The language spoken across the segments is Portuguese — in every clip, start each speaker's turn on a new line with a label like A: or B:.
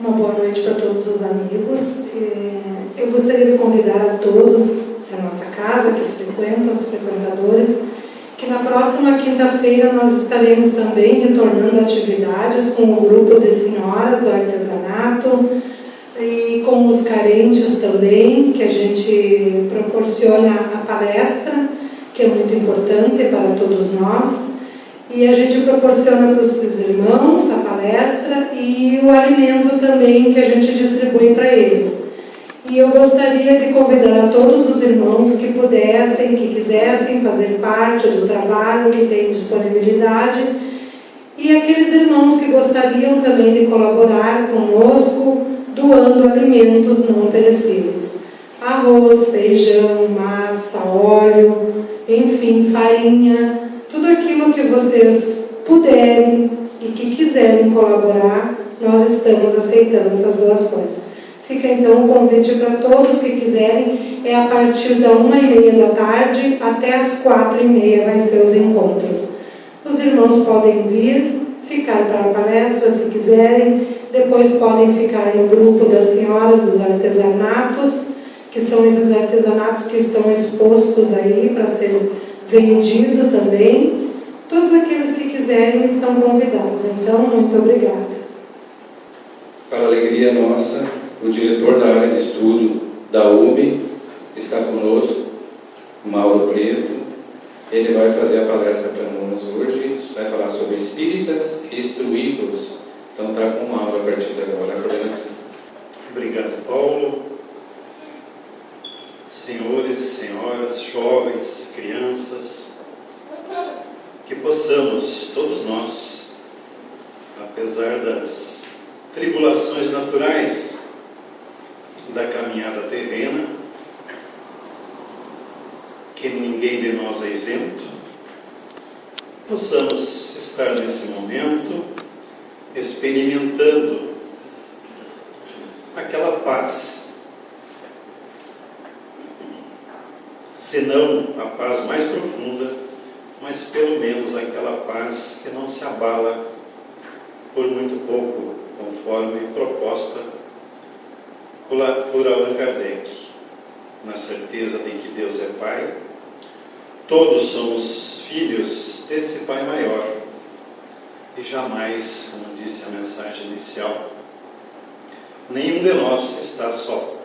A: Uma boa noite para todos os amigos. Eu gostaria de convidar a todos da nossa casa, que frequentam, os frequentadores, que na próxima quinta-feira nós estaremos também retornando atividades com o grupo de senhoras do artesanato e com os carentes também, que a gente proporciona a palestra, que é muito importante para todos nós. E a gente proporciona para os irmãos a palestra e o alimento também que a gente distribui para eles. E eu gostaria de convidar a todos os irmãos que pudessem, que quisessem fazer parte do trabalho, que tem disponibilidade, e aqueles irmãos que gostariam também de colaborar conosco, doando alimentos não perecíveis. Arroz, feijão, massa, óleo, enfim, farinha, tudo aquilo que vocês puderem e que quiserem colaborar, nós estamos aceitando essas doações. Fica então o convite para todos que quiserem, é a partir da 1h30 da tarde até as 4h30 vai ser os encontros. Os irmãos podem vir, ficar para a palestra se quiserem, depois podem ficar no grupo das senhoras dos artesanatos, que são esses artesanatos que estão expostos aí para ser vendido também. Todos aqueles que quiserem estão convidados. Então, muito obrigada.
B: Para a alegria nossa, o diretor da área de estudo da UB está conosco, Mauro Preto. Ele vai fazer a palestra para nós hoje, vai falar sobre espíritas instruídos. Então está com o Mauro a partir de agora, a coordenação.
C: Obrigado, Paulo. Senhores, senhoras, jovens, crianças, que possamos, todos nós, apesar das tribulações naturais da caminhada terrena, que ninguém de nós é isento, possamos estar nesse momento experimentando aquela paz, se não a paz mais profunda, mas pelo menos aquela paz que não se abala por muito pouco, conforme proposta por Allan Kardec, na certeza de que Deus é Pai. Todos somos filhos desse Pai maior e jamais, como disse a mensagem inicial, nenhum de nós está só,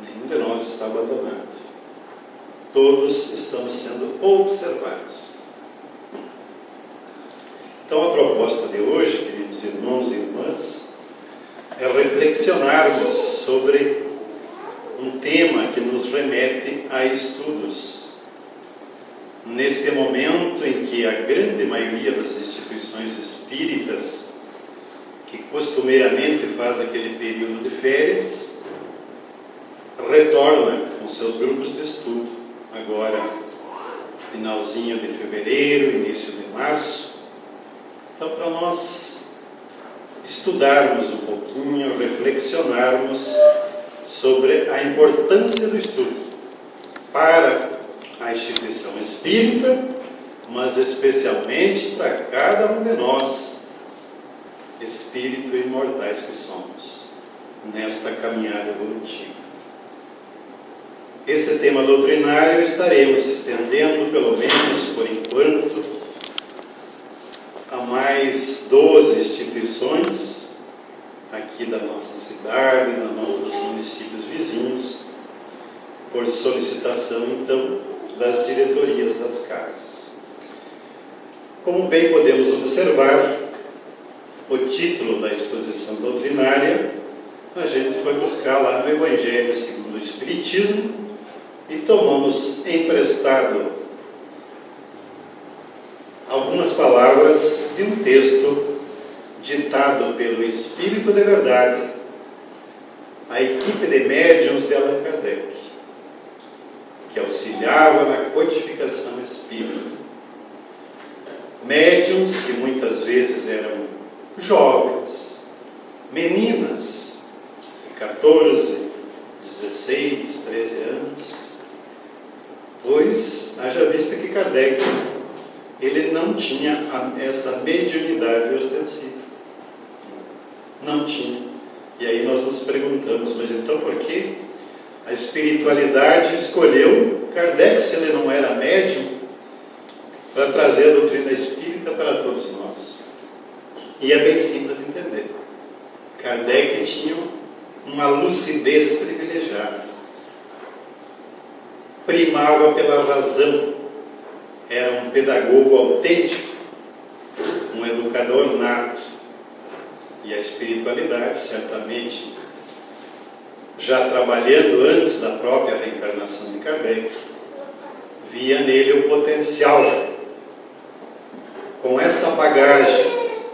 C: nenhum de nós está abandonado. Todos estamos sendo observados. Então a proposta de hoje, queridos irmãos e irmãs, é reflexionarmos sobre um tema que nos remete a estudos. Neste momento em que a grande maioria das instituições espíritas, que costumeiramente faz aquele período de férias, retorna com seus grupos de estudo, agora finalzinho de fevereiro, início de março. Então, para nós estudarmos um pouquinho, reflexionarmos sobre a importância do estudo para a instituição espírita, mas especialmente para cada um de nós, espírito imortais que somos, nesta caminhada evolutiva. Esse tema doutrinário estaremos estendendo, pelo menos por enquanto, a mais 12 instituições aqui da nossa cidade, dos municípios vizinhos, por solicitação, então, das diretorias das casas. Como bem podemos observar, o título da exposição doutrinária, a gente foi buscar lá no Evangelho segundo o Espiritismo, e tomamos emprestado algumas palavras de um texto ditado pelo Espírito de Verdade, a equipe de médiuns de Allan Kardec, que auxiliava na codificação espírita. Médiuns que muitas vezes eram jovens, meninas de 14, 16, 13 anos, pois haja vista que Kardec ele não tinha essa mediunidade ostensiva. Não tinha. E aí nós nos perguntamos, mas então por que a espiritualidade escolheu Kardec, se ele não era médium, para trazer a doutrina espírita para todos nós? E é bem simples de entender. Kardec tinha uma lucidez privilegiada. Primava pela razão. Era um pedagogo autêntico, um educador nato. E a espiritualidade, certamente, já trabalhando antes da própria reencarnação de Kardec, via nele o potencial, com essa bagagem,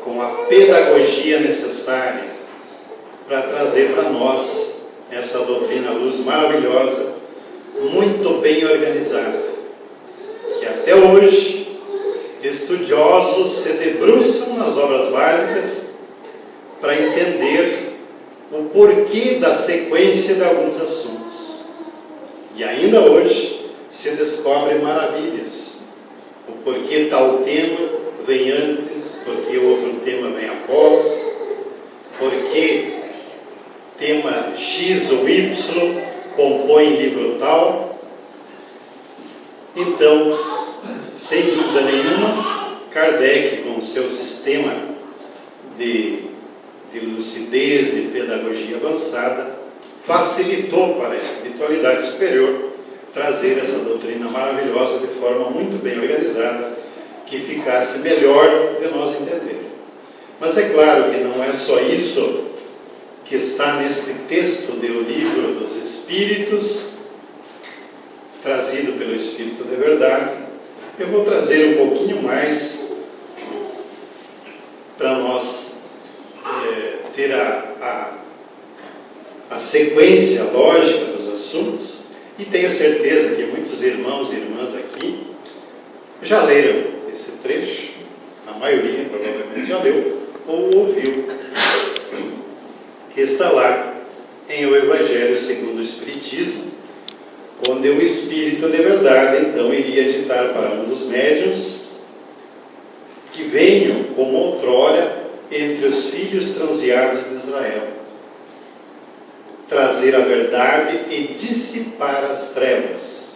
C: com a pedagogia necessária para trazer para nós essa doutrina luz maravilhosa, muito bem organizada, que até hoje estudiosos se debruçam nas obras básicas para entender o porquê da sequência de alguns assuntos. E ainda hoje se descobre maravilhas. O porquê tal tema vem antes, porquê outro tema vem após, porquê tema X ou Y compõe livro tal. Então, sem dúvida nenhuma, Kardec, com o seu sistema de lucidez, de pedagogia avançada, facilitou para a espiritualidade superior trazer essa doutrina maravilhosa de forma muito bem organizada, que ficasse melhor de nós entender. Mas é claro que não é só isso que está neste texto do Livro dos Espíritos, trazido pelo Espírito de Verdade. Eu vou trazer um pouquinho mais para nós ter a sequência lógica dos assuntos, e tenho certeza que muitos irmãos e irmãs aqui já leram esse trecho, a maioria provavelmente já leu ou ouviu, que está lá em O Evangelho segundo o Espiritismo, onde o Espírito de Verdade então iria ditar para um dos médiuns que venham como outrora entre os filhos transviados de Israel, trazer a verdade e dissipar as trevas.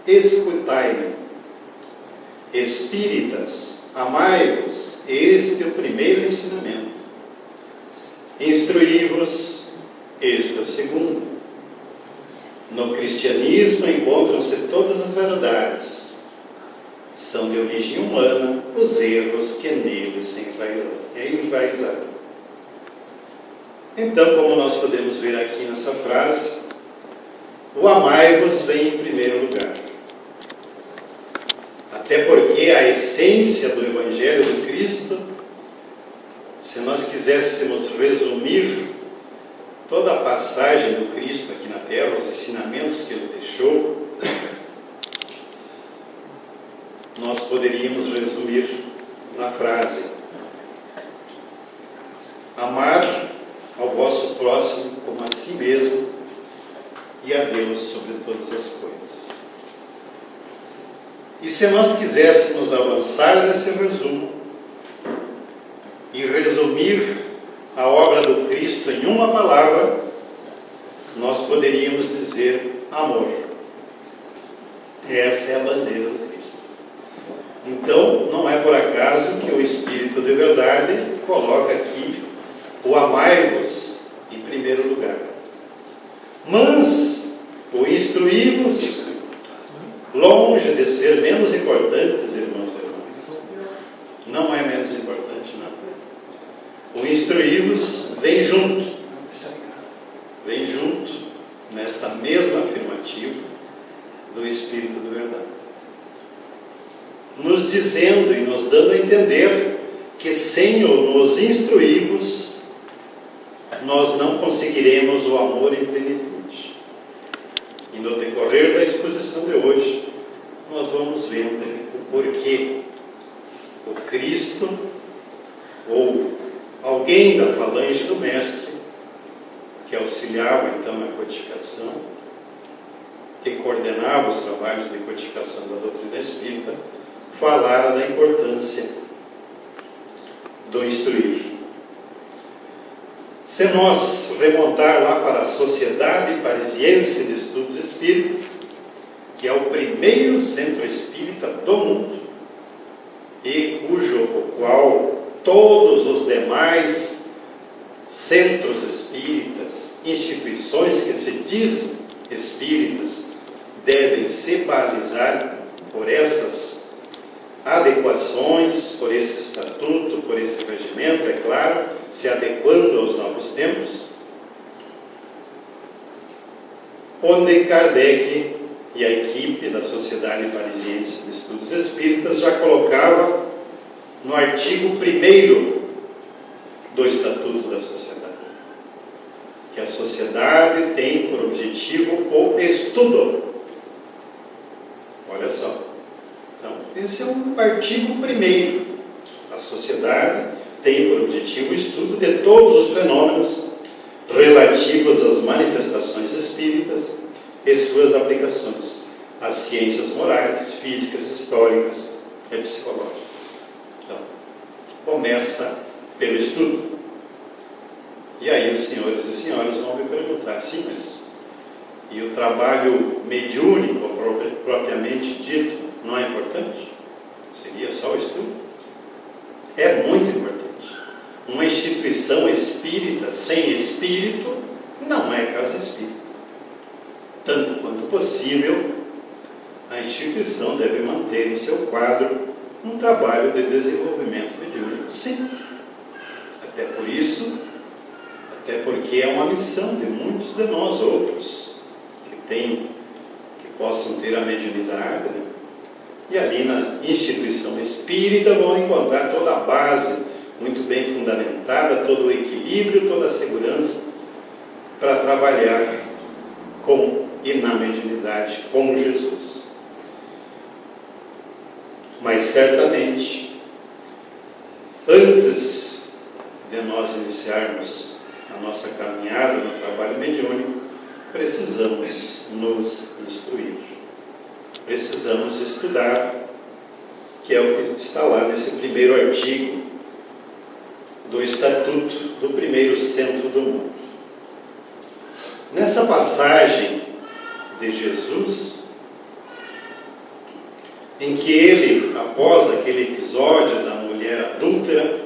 C: Escutai-me, espíritas, amai-vos, este é o primeiro ensinamento. Instruí-vos, este é o segundo. No cristianismo encontram-se todas as verdades. São de origem humana os erros que nele se enraizaram. Então, como nós podemos ver aqui nessa frase, o amai-vos vem em primeiro lugar. Até porque a essência do Evangelho de Cristo, se nós quiséssemos resumir toda a passagem do Cristo aqui na Terra, os ensinamentos que ele deixou, nós poderíamos resumir na frase: amar ao vosso próximo como a si mesmo e a Deus sobre todas as coisas. E se nós quiséssemos avançar nesse resumo e resumir a obra do Cristo em uma palavra, nós poderíamos dizer amor. Essa é a bandeira do Cristo. Então, não é por acaso que o Espírito de Verdade coloca aqui o amai-vos em primeiro lugar. Mas o instruí-vos, longe de ser menos importantes, irmãos e irmãs, não é menos importante, não. O instruí-vos vem junto nesta mesma afirmativa do Espírito de Verdade, nos dizendo e nos dando a entender que sem o nos instruí-vos nós não conseguiremos o amor em plenitude. E no decorrer da exposição de hoje nós vamos vendo o porquê o Cristo ou alguém da falange do Mestre, que auxiliava então na codificação, que coordenava os trabalhos de codificação da doutrina espírita, falara da importância do instruir. Se nós remontar lá para a Sociedade Parisiense de Estudos Espíritas, que é o primeiro centro espírita do mundo, e o qual todos os demais centros espíritas, instituições que se dizem espíritas, devem se balizar por essas adequações, por esse estatuto, por esse regimento, é claro, se adequando aos novos tempos, onde Kardec e a equipe da Sociedade Parisiense de Estudos Espíritas já colocava no artigo 1º do Estatuto da Sociedade, que a sociedade tem por objetivo o estudo. Olha só. Então, esse é o artigo 1º. A sociedade tem por objetivo o estudo de todos os fenômenos relativos às manifestações espíritas e suas aplicações às ciências morais, físicas, históricas e psicológicas. Então, começa pelo estudo. E aí os senhores e senhoras vão me perguntar, sim, mas e o trabalho mediúnico, propriamente dito, não é importante? Seria só o estudo? É muito importante. Uma instituição espírita sem espírito não é casa espírita. Tanto quanto possível, a instituição deve manter em seu quadro um trabalho de desenvolvimento mediúnico, sim. Até porque é uma missão de muitos de nós outros que possam ter a mediunidade, né? E ali na instituição espírita vão encontrar toda a base muito bem fundamentada, todo o equilíbrio, toda a segurança para trabalhar com e na mediunidade com Jesus. Mas certamente, antes de nós iniciarmos a nossa caminhada no trabalho mediúnico, precisamos nos instruir. Precisamos estudar, que é o que está lá nesse primeiro artigo do Estatuto do primeiro centro do mundo. Nessa passagem de Jesus, em que ele, após aquele episódio da mulher adúltera,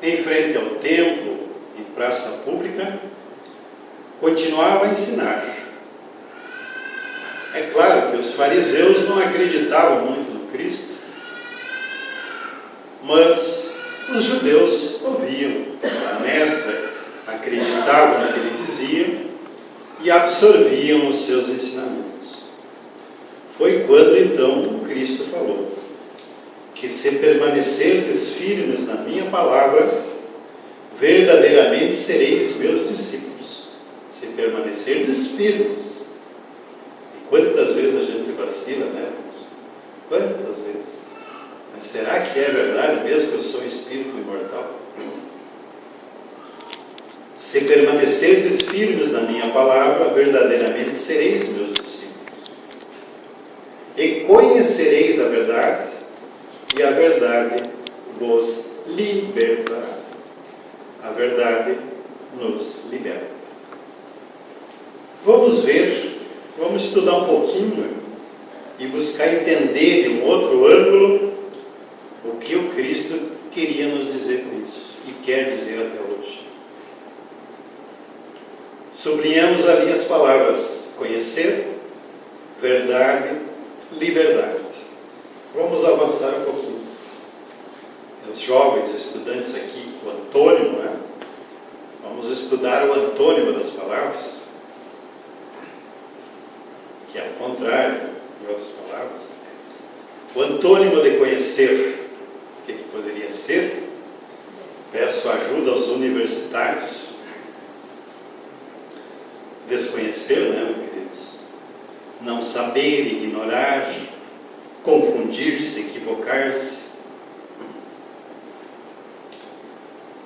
C: em frente ao templo, em praça pública, continuava a ensinar. É claro que os fariseus não acreditavam muito no Cristo, mas os judeus ouviam a mestra, acreditavam no que ele dizia e absorviam os seus ensinamentos. Foi quando então o Cristo falou que se permanecerdes firmes na minha palavra, verdadeiramente sereis meus discípulos. Se permanecerdes firmes. E quantas vezes a gente vacila, né? Quantas vezes? Mas será que é verdade mesmo que eu sou espírito imortal? Se permanecerdes firmes na minha palavra, verdadeiramente sereis meus discípulos. E conhecereis a verdade, e a verdade vos libertará. A verdade nos liberta. Vamos ver, vamos estudar um pouquinho e buscar entender de um outro ângulo o que o Cristo queria nos dizer com isso e quer dizer até hoje. Sublinhamos ali as palavras conhecer, verdade, liberdade. Vamos avançar um pouquinho. Os jovens estudantes aqui, o antônimo, né? Vamos estudar o antônimo das palavras, que é o contrário, em outras palavras. O antônimo de conhecer, o que poderia ser? Peço ajuda aos universitários. Desconhecer, né, meus queridos? Não saber, ignorar, confundir-se, equivocar-se.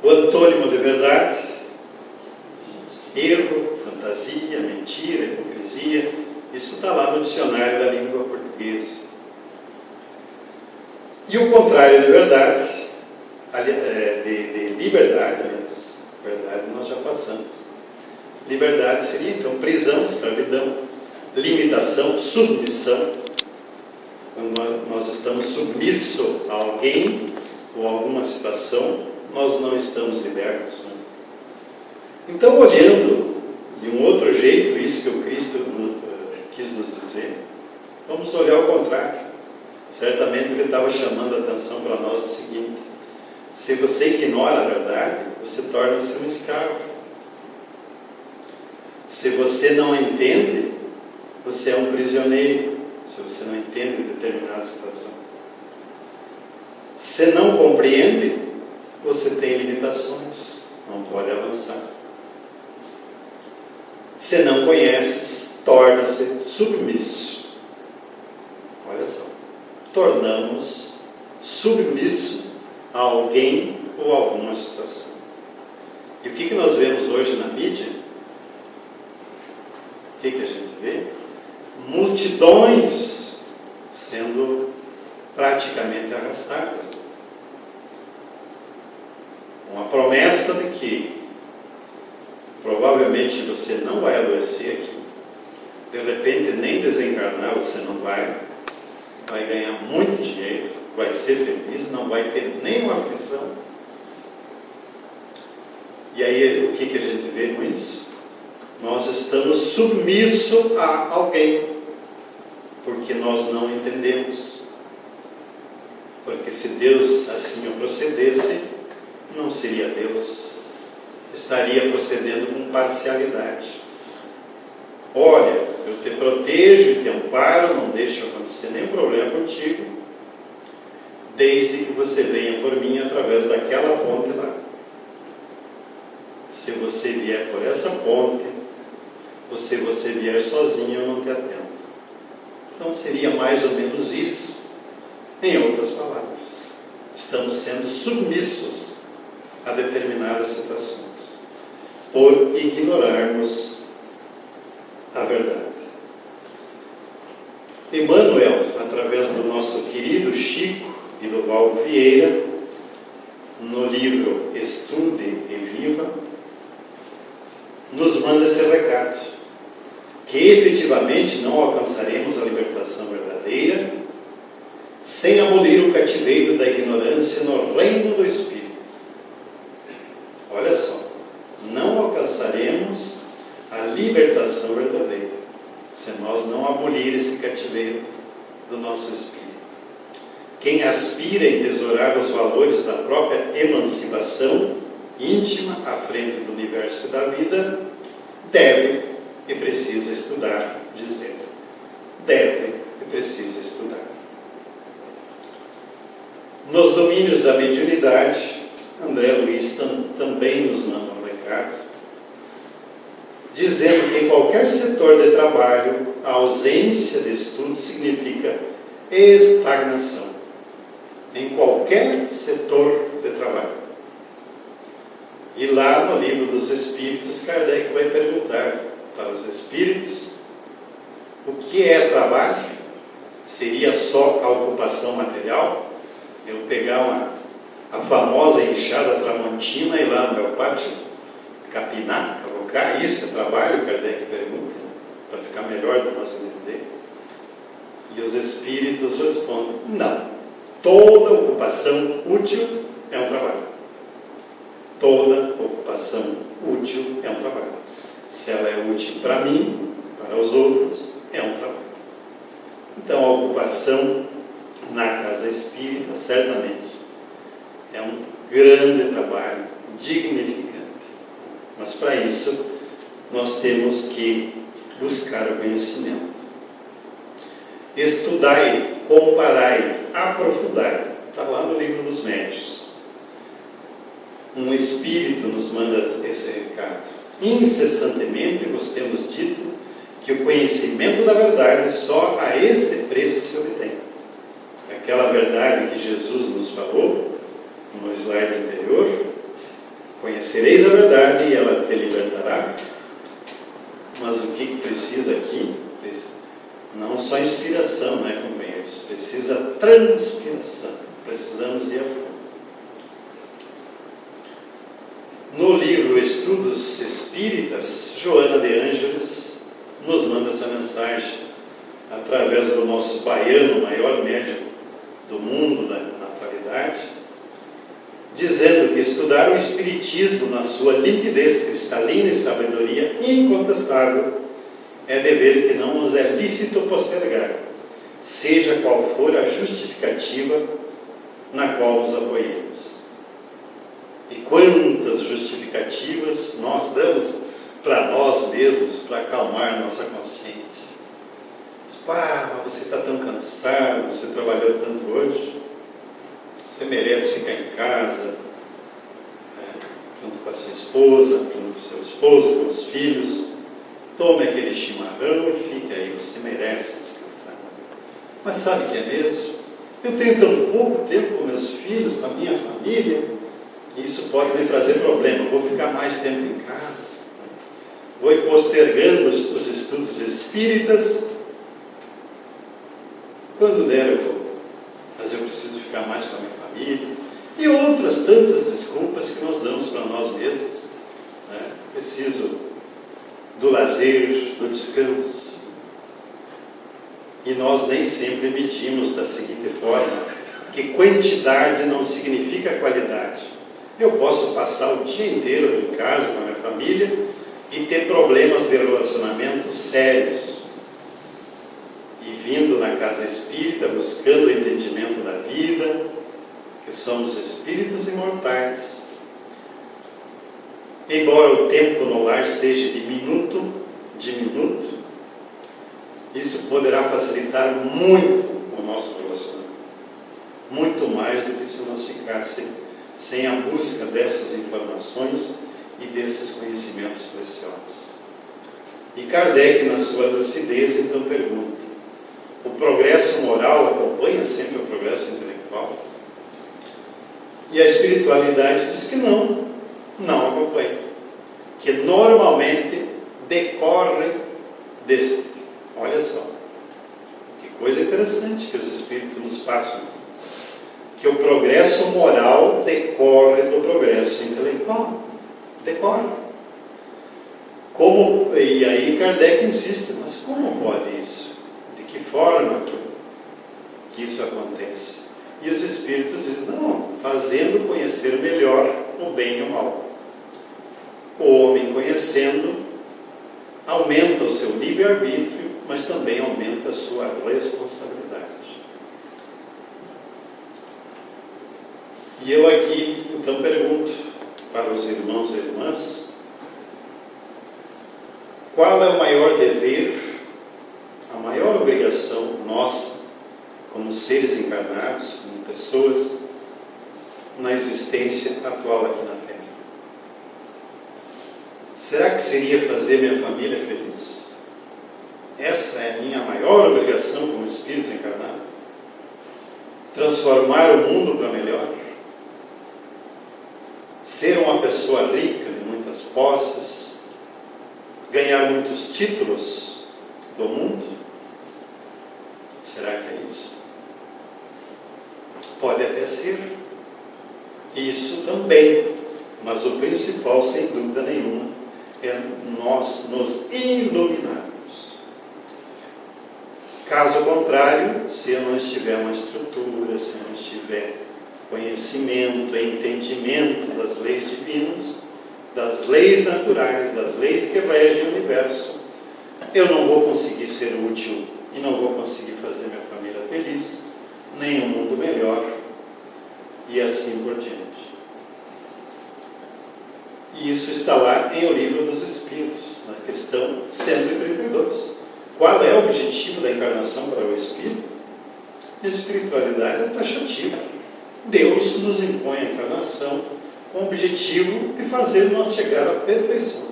C: O antônimo de verdade, erro, fantasia, mentira, hipocrisia, isso está lá no dicionário da língua portuguesa. E o contrário de verdade, de liberdade, aliás, passamos. Liberdade seria, então, prisão, escravidão, limitação, submissão. Quando nós estamos submissos a alguém ou a alguma situação, nós não estamos libertos, né? Então, olhando de um outro jeito isso que o Cristo quis nos dizer, vamos olhar o contrário. Certamente ele estava chamando a atenção para nós o seguinte: se você ignora a verdade, você torna-se um escravo. Se você não entende, você é um prisioneiro. Se você não entende determinada situação, se não compreende, você tem limitações, não pode avançar. Se não conheces, torna-se submisso. Olha só, tornamos submisso a alguém ou a alguma situação. E o que nós vemos hoje na mídia? O que a gente vê? Multidões sendo praticamente arrastadas. Uma promessa de que provavelmente você não vai adoecer aqui, de repente nem desencarnar você não vai ganhar muito dinheiro, vai ser feliz, não vai ter nenhuma aflição. E aí o que a gente vê com isso? Nós estamos submissos a alguém, porque nós não entendemos. Porque se Deus assim procedesse, não seria Deus, estaria procedendo com parcialidade. Olha, eu te protejo e te amparo, não deixo acontecer nenhum problema contigo, desde que você venha por mim através daquela ponte lá. Se você vier por essa ponte, ou se você vier sozinho, eu não te atendo. Então seria mais ou menos isso. Em outras palavras, estamos sendo submissos a determinadas situações, por ignorarmos a verdade. Emmanuel, através do nosso querido Chico e do Valdo Vieira, no livro Estude e Viva, nos manda esse recado, que efetivamente não alcançaremos a libertação verdadeira sem abolir o cativeiro da ignorância no reino do Espírito. Olha só, não alcançaremos a libertação verdadeira se nós não abolir esse cativeiro do nosso espírito. Quem aspira a entesourar os valores da própria emancipação íntima à frente do universo e da vida, deve e precisa estudar, diz ele. Deve e precisa estudar. Nos domínios da mediunidade, André Luiz também nos manda um recado, dizendo que em qualquer setor de trabalho, a ausência de estudo significa estagnação. Em qualquer setor de trabalho. E lá no livro dos Espíritos, Kardec vai perguntar para os Espíritos o que é trabalho? Seria só a ocupação material? Eu pegar a famosa enxada tramontina e ir lá no meu pátio capinar, cavocar, isso é trabalho? Kardec pergunta, para ficar melhor de nós entender. E os Espíritos respondem, não. Toda ocupação útil é um trabalho. Toda ocupação útil é um trabalho. Se ela é útil para mim, para os outros, é um trabalho. Então, a ocupação na casa espírita, certamente, é um grande trabalho, dignificante. Mas, para isso, nós temos que buscar o conhecimento. Estudai, comparai, aprofundai. Está lá no livro dos Médiuns. Um espírito nos manda esse recado. Incessantemente vos temos dito que o conhecimento da verdade só a esse preço se obtém. Aquela verdade que Jesus nos falou no slide anterior, conhecereis a verdade e ela te libertará. Mas o que precisa aqui? Não só inspiração, né, companheiros? Precisa transpiração. Precisamos ir a fundo. No livro Estudos Espíritas, Joana de Ângeles nos manda essa mensagem através do nosso baiano, maior médium do mundo na atualidade, dizendo que estudar o Espiritismo na sua limpidez cristalina e sabedoria incontestável é dever que não nos é lícito postergar, seja qual for a justificativa na qual nos apoiemos. E quantas justificativas nós damos para nós mesmos, para acalmar nossa consciência. Mas você está tão cansado, você trabalhou tanto hoje, você merece ficar em casa, junto com a sua esposa, junto com o seu esposo, com os filhos. Tome aquele chimarrão e fique aí, você merece descansar. Mas sabe o que é mesmo? Eu tenho tão pouco tempo com meus filhos, com a minha família, e isso pode me trazer problema. Eu vou ficar mais tempo em casa, vou ir postergando os estudos espíritas. Quando der eu vou, mas eu preciso ficar mais com a minha família. E outras tantas desculpas que nós damos para nós mesmos, né? Preciso do lazer, do descanso. E nós nem sempre medimos da seguinte forma, que quantidade não significa qualidade. Eu posso passar o dia inteiro em casa com a minha família e ter problemas de relacionamento sérios. E vindo na casa espírita, buscando o entendimento da vida, que somos espíritos imortais. Embora o tempo no lar seja de minuto, isso poderá facilitar muito o nosso relacionamento. Muito mais do que se nós ficássemos sem a busca dessas informações e desses conhecimentos preciosos. E Kardec, na sua lucidez, então pergunta: o progresso moral acompanha sempre o progresso intelectual? E a espiritualidade diz que não acompanha. Que normalmente decorre desse. Olha só, que coisa interessante que os espíritos nos passam. Que o progresso moral decorre do progresso intelectual. Decorre. E aí Kardec insiste, mas como pode isso? De que forma que isso acontece? E os espíritos dizem, não, fazendo conhecer melhor o bem e o mal. O homem conhecendo aumenta o seu livre-arbítrio, mas também aumenta a sua responsabilidade. E eu aqui, então, pergunto para os irmãos e irmãs, qual é o maior dever, a maior obrigação nossa, como seres encarnados, como pessoas, na existência atual aqui na Terra? Será que seria fazer minha família feliz? Essa é a minha maior obrigação como espírito encarnado? Transformar o mundo para melhor? Ser uma pessoa rica de muitas posses? Ganhar muitos títulos do mundo? Será que é isso? Pode até ser. Isso também. Mas o principal, sem dúvida nenhuma, é nós nos iluminarmos. Caso contrário, se eu não estiver uma estrutura, se eu não estiver conhecimento, entendimento das leis divinas, das leis naturais, das leis que regem o universo, eu não vou conseguir ser útil e não vou conseguir fazer minha família feliz, nem um mundo melhor, e assim por diante. E isso está lá em O Livro dos Espíritos, na questão 132. Qual é o objetivo da encarnação para o Espírito? A espiritualidade é taxativa. Deus nos impõe a encarnação com o objetivo de fazer nós chegar à perfeição.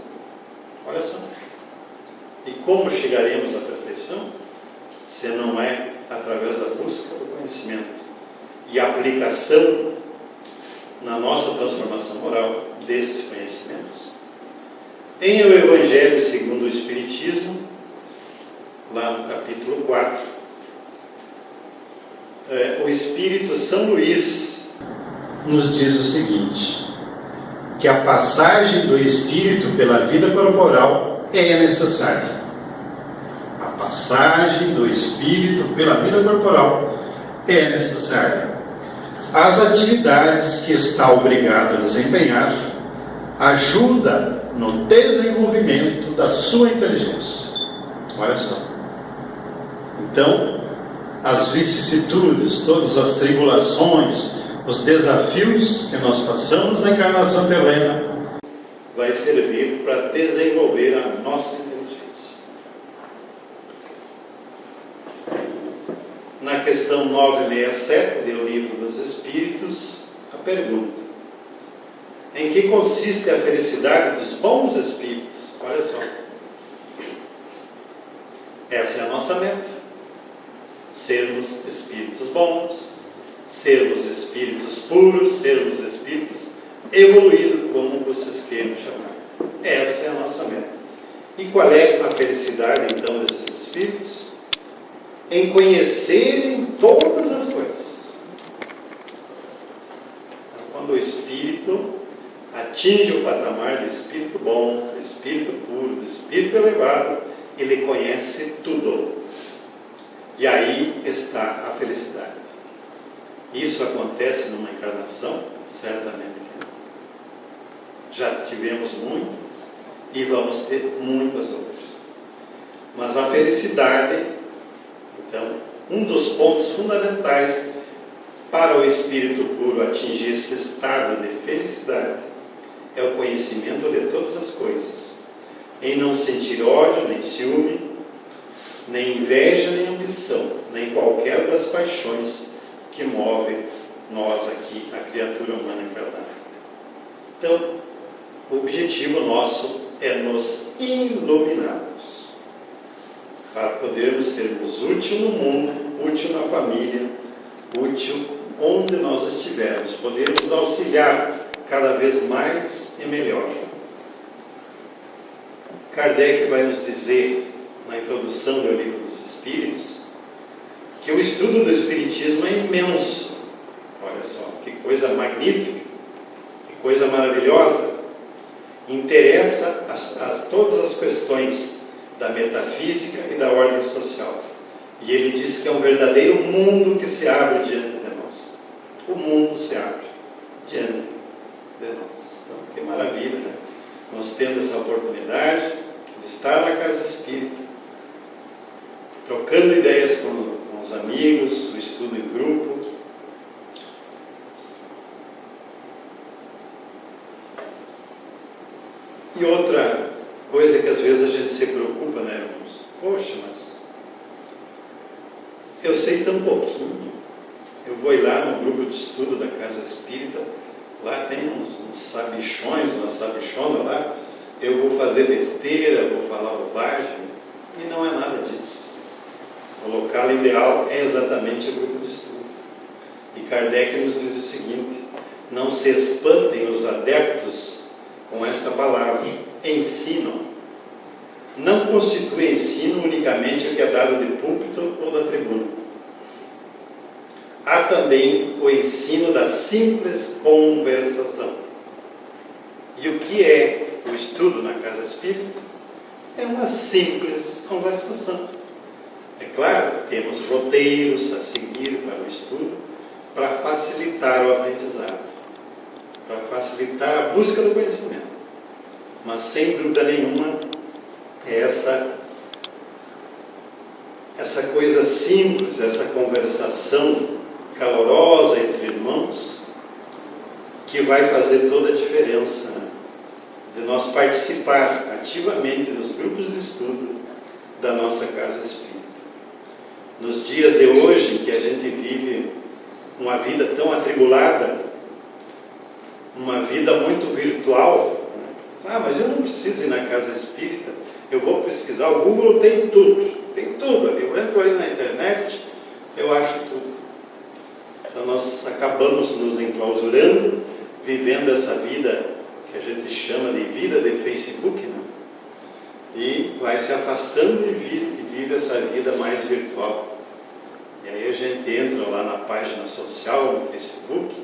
C: Olha só. E como chegaremos à perfeição? Se não é através da busca do conhecimento e aplicação na nossa transformação moral desses conhecimentos. Em O Evangelho segundo o Espiritismo, lá no capítulo 4, o Espírito São Luís nos diz o seguinte: que a passagem do espírito pela vida corporal é necessária. A passagem do espírito pela vida corporal é necessária. As atividades que está obrigado a desempenhar ajuda no desenvolvimento da sua inteligência. Olha só. Então, as vicissitudes, todas as tribulações, os desafios que nós passamos na encarnação terrena vai servir para desenvolver a nossa inteligência. Na questão 967 do Livro dos Espíritos, a pergunta: em que consiste a felicidade dos bons espíritos? Olha só. Essa é a nossa meta. Sermos espíritos bons, sermos espíritos puros, sermos espíritos evoluídos, como vocês queiram chamar. Essa é a nossa meta. E qual é a felicidade, então, desses espíritos? Em conhecerem todas as coisas. Quando o espírito atinge o patamar de espírito bom, de espírito puro, de espírito elevado, ele conhece tudo. E aí está a felicidade. Isso acontece numa encarnação? Certamente que não. Já tivemos muitas e vamos ter muitas outras. Mas a felicidade, então, um dos pontos fundamentais para o espírito puro atingir esse estado de felicidade é o conhecimento de todas as coisas, em não sentir ódio, nem ciúme, nem inveja, nem ambição, nem qualquer das paixões que move nós aqui, a criatura humana encarnada. Então, o objetivo nosso é nos iluminarmos, para podermos sermos úteis no mundo, útil na família, útil onde nós estivermos, podermos auxiliar cada vez mais e melhor. Kardec vai nos dizer, na introdução do Livro dos Espíritos, que o estudo do Espiritismo é imenso. Olha só, que coisa magnífica, que coisa maravilhosa. Interessa todas as questões da metafísica e da ordem social. E ele diz que é um verdadeiro mundo que se abre diante de nós. O mundo se abre diante de nós. Então, que maravilha, né? Nós temos essa oportunidade de estar na Casa Espírita, trocando ideias com os amigos, o estudo em grupo. E outra coisa que às vezes a gente se preocupa, né, irmãos? Poxa, mas eu sei tão pouquinho. Eu vou ir lá no grupo de estudo da Casa Espírita, lá tem uns sabichões, uma sabichona lá, eu vou fazer besteira, vou falar bobagem, e não é nada disso. O local ideal é exatamente o grupo de estudo. E Kardec nos diz o seguinte: não se espantem os adeptos com esta palavra, ensinam. Não constitui ensino unicamente o que é dado de púlpito ou da tribuna. Há também o ensino da simples conversação. E o que é o estudo na Casa Espírita? É uma simples conversação. É claro, temos roteiros a seguir para o estudo, para facilitar o aprendizado, para facilitar a busca do conhecimento. Mas, sem dúvida nenhuma, é essa coisa simples, essa conversação calorosa entre irmãos, que vai fazer toda a diferença, né? De nós participar ativamente dos grupos de estudo da nossa Casa Espírita. Nos dias de hoje, que a gente vive uma vida tão atribulada, uma vida muito virtual, ah, mas eu não preciso ir na Casa Espírita, eu vou pesquisar, o Google tem tudo ali, eu entro ali na internet, eu acho tudo. Então nós acabamos nos enclausurando, vivendo essa vida que a gente chama de vida de Facebook, né? E vai se afastando e vive essa vida mais virtual. E aí a gente entra lá na página social, no Facebook,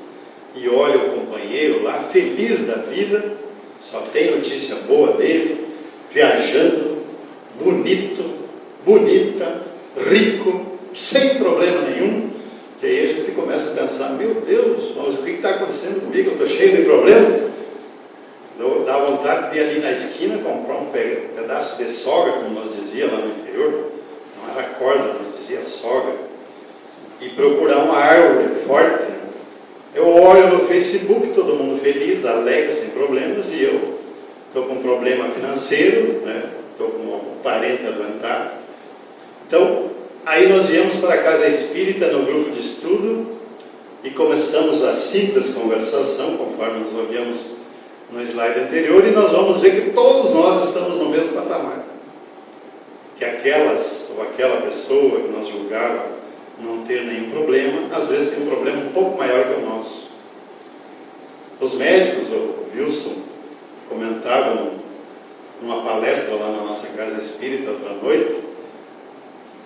C: e olha o companheiro lá, feliz da vida, só tem notícia boa dele, viajando, bonito, bonita, rico, sem problema nenhum. E aí a gente começa a pensar, meu Deus, mas o que está acontecendo comigo? Eu estou cheio de problemas. Dá vontade de ir ali na esquina comprar um pedaço de soga, como nós dizia lá no interior, não era corda, nós dizia soga, e procurar uma árvore forte. Eu olho no Facebook, todo mundo feliz, alegre, sem problemas, e eu estou com um problema financeiro, estou com um parente adoentado. Então, aí nós viemos para a Casa Espírita no grupo de estudo e começamos a simples conversação, conforme nós olhamos no slide anterior, e nós vamos ver que todos nós estamos no mesmo patamar. Que aquelas ou aquela pessoa que nós julgava não ter nenhum problema, às vezes tem um problema um pouco maior que o nosso. Os médicos, o Wilson comentava numa palestra lá na nossa Casa Espírita outra noite,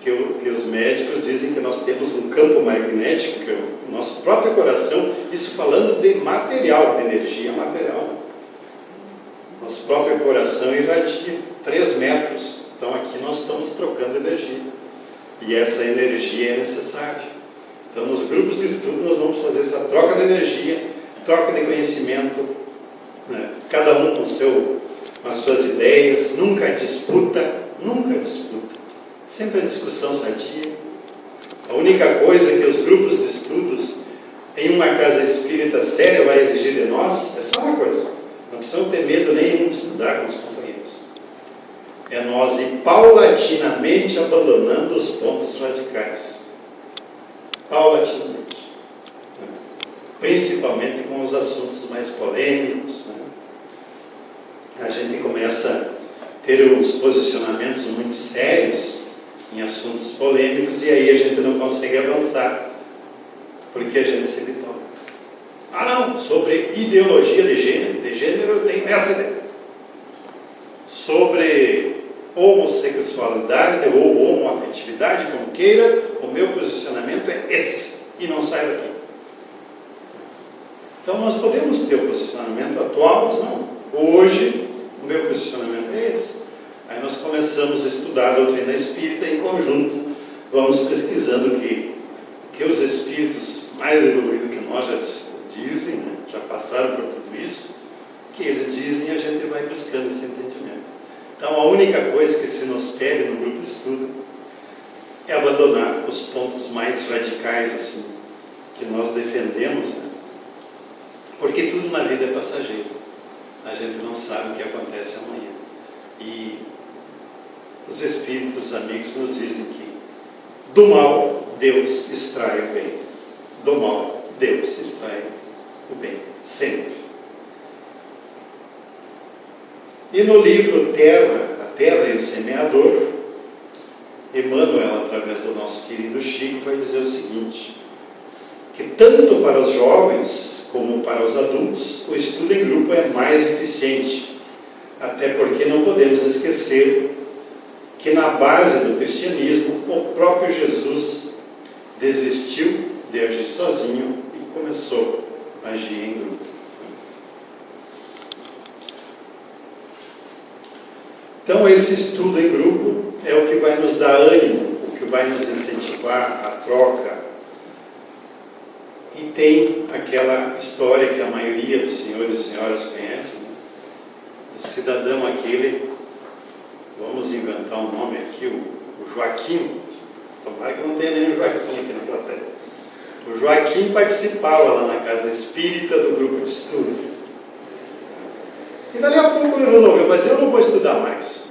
C: que os médicos dizem que nós temos um campo magnético, que é o nosso próprio coração, isso falando de material, de energia material. Nosso próprio coração irradia 3 metros. Então aqui nós estamos trocando energia. E essa energia é necessária. Então nos grupos de estudo nós vamos fazer essa troca de energia, troca de conhecimento, cada um com as suas ideias, nunca disputa. Sempre a discussão sadia. A única coisa que os grupos de estudos em uma casa espírita séria vai exigir de nós é só uma coisa. Não precisamos ter medo nenhum de estudar com os companheiros. É nós ir paulatinamente abandonando os pontos radicais. Paulatinamente. Principalmente com os assuntos mais polêmicos. A gente começa a ter uns posicionamentos muito sérios em assuntos polêmicos e aí a gente não consegue avançar porque a gente se bitota. Não, sobre ideologia de gênero eu tenho essa ideia. Sobre homossexualidade ou homoafetividade, como queira, o meu posicionamento é esse e não sai daqui. Então nós podemos ter o posicionamento atual, mas não. Hoje o meu posicionamento é esse. Aí nós começamos a estudar a doutrina espírita em conjunto. Vamos pesquisando que os espíritos mais evoluídos que nós já dizem, já passaram por tudo isso, que eles dizem e a gente vai buscando esse entendimento. Então a única coisa que se nos pede no grupo de estudo é abandonar os pontos mais radicais assim, que nós defendemos, porque tudo na vida é passageiro. A gente não sabe o que acontece amanhã. E os espíritos amigos nos dizem que do mal Deus extrai o bem. Do mal Deus extrai o bem, sempre. E no livro A Terra e o Semeador, Emmanuel, através do nosso querido Chico, vai dizer o seguinte, que tanto para os jovens como para os adultos, o estudo em grupo é mais eficiente, até porque não podemos esquecer que na base do cristianismo, o próprio Jesus desistiu de agir sozinho e começou a agir em grupo. Então esse estudo em grupo é o que vai nos dar ânimo, o que vai nos incentivar à troca. E tem aquela história que a maioria dos senhores e senhoras conhecem, do cidadão aquele, vamos inventar um nome aqui, o Joaquim. Tomara que não tenha nenhum Joaquim aqui na plateia. O Joaquim participava lá na Casa Espírita do grupo de estudo. E dali a pouco ele resolveu, mas eu não vou estudar mais.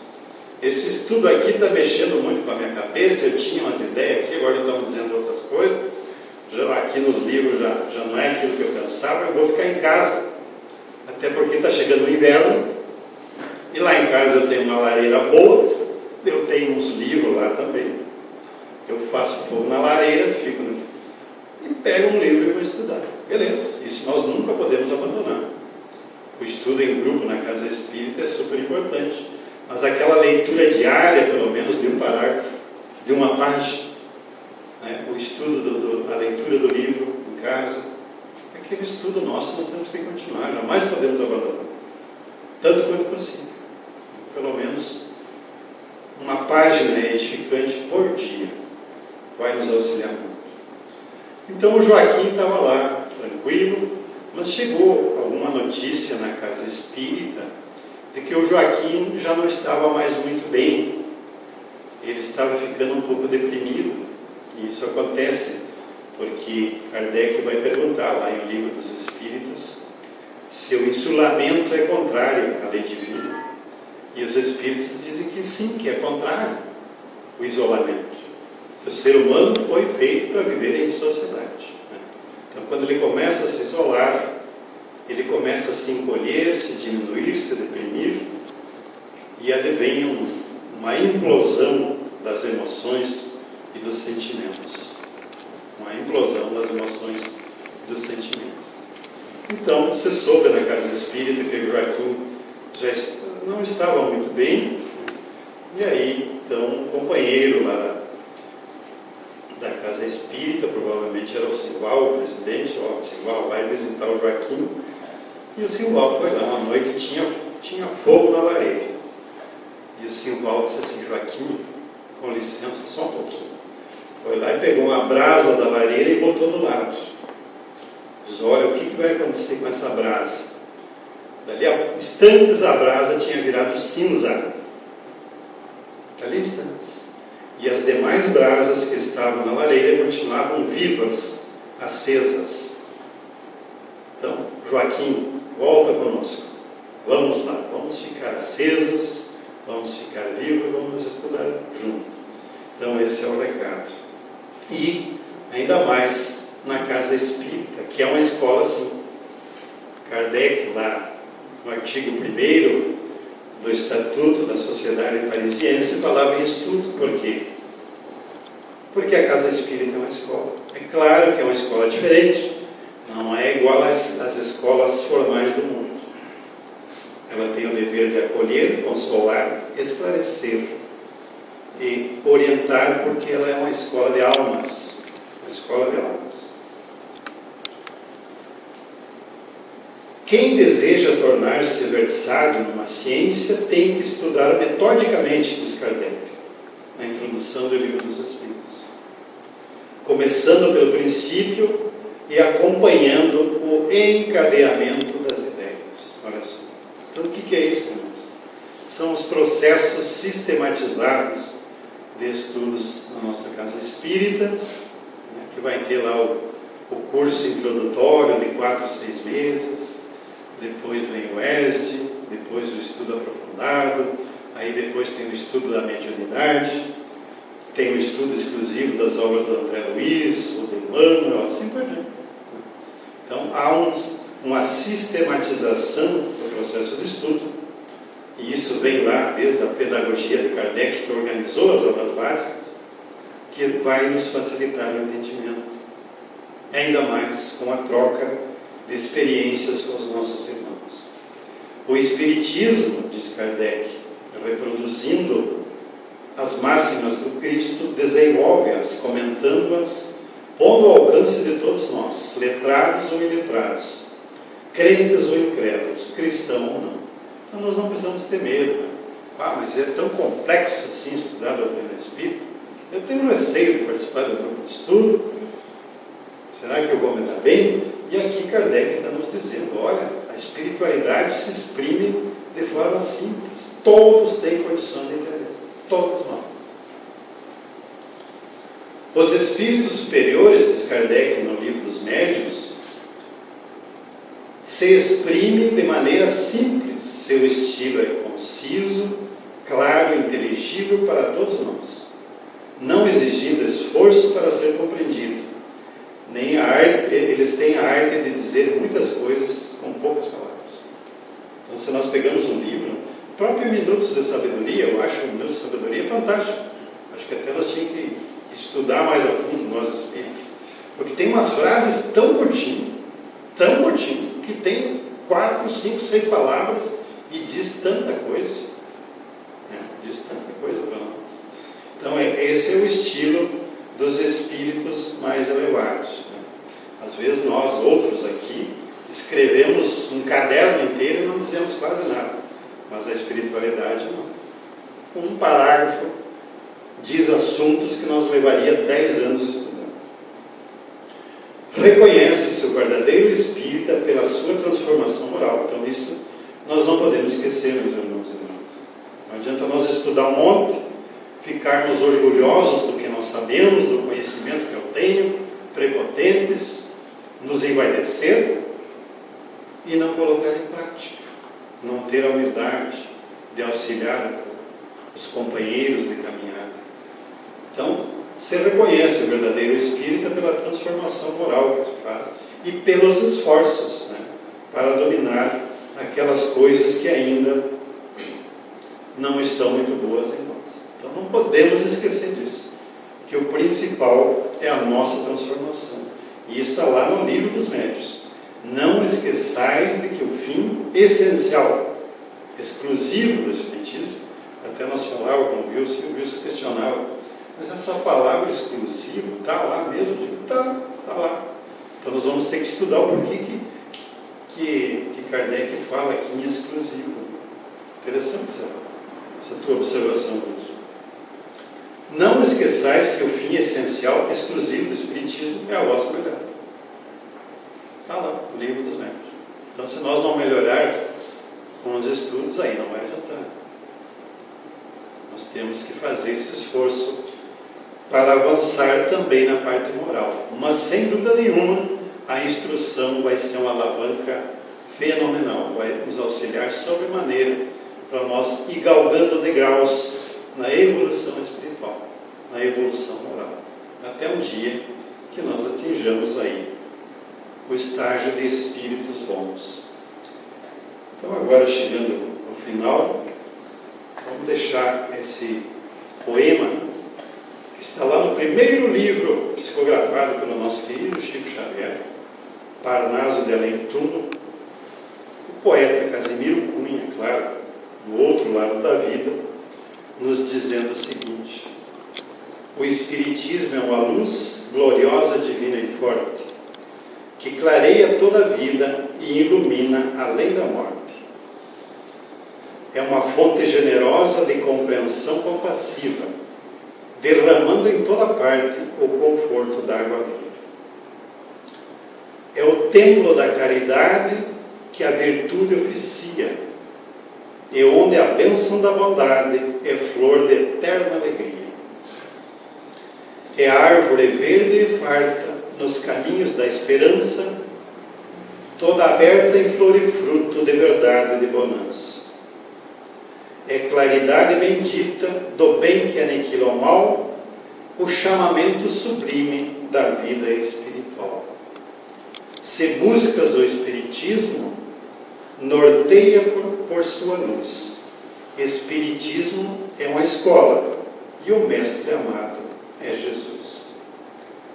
C: Esse estudo aqui está mexendo muito com a minha cabeça, eu tinha umas ideias aqui, agora estamos dizendo outras coisas. Aqui nos livros já não é aquilo que eu pensava, eu vou ficar em casa. Até porque está chegando o inverno, e lá em casa eu tenho uma lareira boa, eu tenho uns livros lá também. Eu faço fogo na lareira, fico e pego um livro e vou estudar. Beleza, isso nós nunca podemos abandonar. O estudo em grupo na Casa Espírita é super importante, mas aquela leitura diária, pelo menos de um parágrafo, de uma página, o estudo, a leitura do livro em casa, aquele estudo nosso nós temos que continuar, jamais podemos abandonar, tanto quanto possível. Pelo menos uma página edificante por dia vai nos auxiliar muito. Então o Joaquim estava lá, tranquilo, mas chegou alguma notícia na casa espírita de que o Joaquim já não estava mais muito bem. Ele estava ficando um pouco deprimido. E isso acontece porque Kardec vai perguntar lá em O Livro dos Espíritos se o insulamento é contrário à lei divina. E os Espíritos dizem que sim, que é contrário o isolamento. Que o ser humano foi feito para viver em sociedade. Então, quando ele começa a se isolar, ele começa a se encolher, se diminuir, se deprimir, e advém uma implosão das emoções e dos sentimentos. Uma implosão das emoções e dos sentimentos. Então, você soube na casa espírita que o Joaquim já não estava muito bem, e aí, então, um companheiro lá da casa espírita, provavelmente era o Simval, o presidente, o Simval vai visitar o Joaquim, e o Simval foi lá uma noite e tinha fogo na lareira. E o Simval disse assim: Joaquim, com licença, só um pouquinho. Foi lá e pegou uma brasa da lareira e botou do lado. Diz: olha, o que vai acontecer com essa brasa? Dali a instantes a brasa tinha virado cinza. Dali a instantes. E as demais brasas que estavam na lareira continuavam vivas, acesas. Então, Joaquim, volta conosco. Vamos lá, vamos ficar acesos, vamos ficar vivos, vamos estudar junto. Então, esse é o recado. E, ainda mais, na casa espírita, que é uma escola assim. Kardec, lá no artigo 1º do Estatuto da Sociedade Parisiense, falava em estudo. Por quê? Porque a casa espírita é uma escola. É claro que é uma escola diferente, não é igual às escolas formais do mundo. Ela tem o dever de acolher, consolar, esclarecer e orientar, porque ela é uma escola de almas. Uma escola de almas. Quem deseja tornar-se versátil numa ciência tem que estudar metodicamente, diz Kardec, na introdução do Livro dos Espíritos. Começando pelo princípio e acompanhando o encadeamento das ideias. Olha só. Então, o que é isso, irmãos? São os processos sistematizados de estudos na nossa casa espírita, que vai ter lá o curso introdutório de 4 a 6 meses, depois vem o ESD, depois o estudo aprofundado, aí depois tem o estudo da mediunidade, tem o estudo exclusivo das obras do André Luiz, o de Emmanuel, assim por diante. Então, há uma sistematização do processo de estudo, e isso vem lá desde a pedagogia de Kardec, que organizou as obras básicas, que vai nos facilitar o entendimento, ainda mais com a troca de experiências com os nossos irmãos. O Espiritismo, diz Kardec, reproduzindo as máximas do Cristo, desenvolve-as, comentando-as, pondo ao alcance de todos nós, letrados ou iletrados, crentes ou incrédulos, cristão ou não. Então nós não precisamos ter medo. Mas é tão complexo assim estudar a doutrina espírita. Eu tenho receio de participar do grupo de estudo. Será que eu vou me dar bem? E aqui Kardec está nos dizendo: olha, a espiritualidade se exprime de forma simples. Todos têm condição de entender. Todos nós. Os espíritos superiores, diz Kardec no Livro dos Médiuns, se exprime de maneira simples. Seu estilo é conciso, claro e inteligível para todos nós, não exigindo esforço para ser compreendido. Eles têm a arte de dizer muitas coisas com poucas palavras. Então, se nós pegamos um livro, o próprio Minutos de Sabedoria, eu acho o Minutos de Sabedoria fantástico. Acho que até nós tínhamos que estudar mais a fundo, nós espíritos, porque tem umas frases tão curtinhas, que tem 4, 5, 6 palavras e diz tanta coisa. Diz tanta coisa para nós. Então, esse é o estilo dos espíritos mais elevados. Às vezes nós, outros aqui, escrevemos um caderno inteiro e não dizemos quase nada. Mas a espiritualidade não. Um parágrafo diz assuntos que nós levaria 10 anos estudando. Reconhece seu verdadeiro espírita pela sua transformação moral. Então isso nós não podemos esquecer, meus irmãos e irmãs. Não adianta nós estudar um monte, ficarmos orgulhosos do que nós sabemos, do conhecimento que eu tenho, prepotentes, nos envaidecer e não colocar em prática, não ter a humildade de auxiliar os companheiros de caminhada. Então, você reconhece o verdadeiro espírita pela transformação moral que se faz e pelos esforços, né, para dominar aquelas coisas que ainda não estão muito boas em nós. Então, não podemos esquecer disso, que o principal é a nossa transformação. E está lá no Livro dos Médiuns. Não esqueçais de que o fim essencial, exclusivo do Espiritismo, até nós falávamos com o Wilson, e o Wilson questionava, mas essa palavra exclusivo está lá mesmo? Eu digo, está lá. Então nós vamos ter que estudar o porquê que Kardec fala aqui em exclusivo. Interessante essa tua observação, Wilson. Não esqueçais que o fim essencial, exclusivo do Espiritismo, é a vossa melhora. Está lá, o Livro dos Médiuns. Então, se nós não melhorar com os estudos, aí não vai adiantar. Nós temos que fazer esse esforço para avançar também na parte moral. Mas, sem dúvida nenhuma, a instrução vai ser uma alavanca fenomenal, vai nos auxiliar sobremaneira para nós ir galgando degraus na evolução espiritual, na evolução moral, até um dia que nós atinjamos aí o estágio de espíritos bons. Então, agora chegando ao final, vamos deixar esse poema que está lá no primeiro livro psicografado pelo nosso querido Chico Xavier, Parnaso de Além Túmulo, o poeta Casimiro Cunha, claro, do outro lado da vida, nos dizendo o seguinte: o Espiritismo é uma luz gloriosa, divina e forte, que clareia toda a vida e ilumina além da morte. É uma fonte generosa de compreensão compassiva, derramando em toda parte o conforto da água viva. É o templo da caridade que a virtude oficia, e onde a bênção da bondade é flor de eterna alegria. É a árvore verde e farta nos caminhos da esperança, toda aberta em flor e fruto de verdade e de bonança. É claridade bendita do bem que aniquila o mal, o chamamento sublime da vida espiritual. Se buscas o Espiritismo, norteia por sua luz. Espiritismo é uma escola e o mestre amado é Jesus.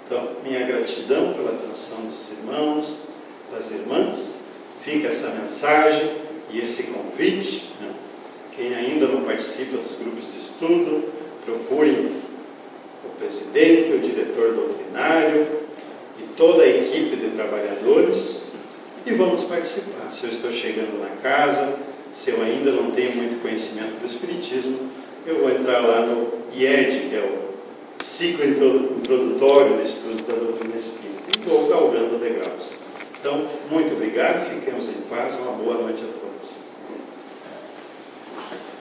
C: Então, minha gratidão pela atenção dos irmãos, das irmãs. Fica essa mensagem e esse convite, né? Quem ainda não participa dos grupos de estudo, procurem o presidente, o diretor doutrinário e toda a equipe de trabalhadores e vamos participar. Se eu estou chegando na casa, se eu ainda não tenho muito conhecimento do Espiritismo, eu vou entrar lá no IED, que é o ciclo introdutório de estudo da doutrina espírita, e vou galgando degraus. Então, muito obrigado, fiquemos em paz, uma boa noite a todos.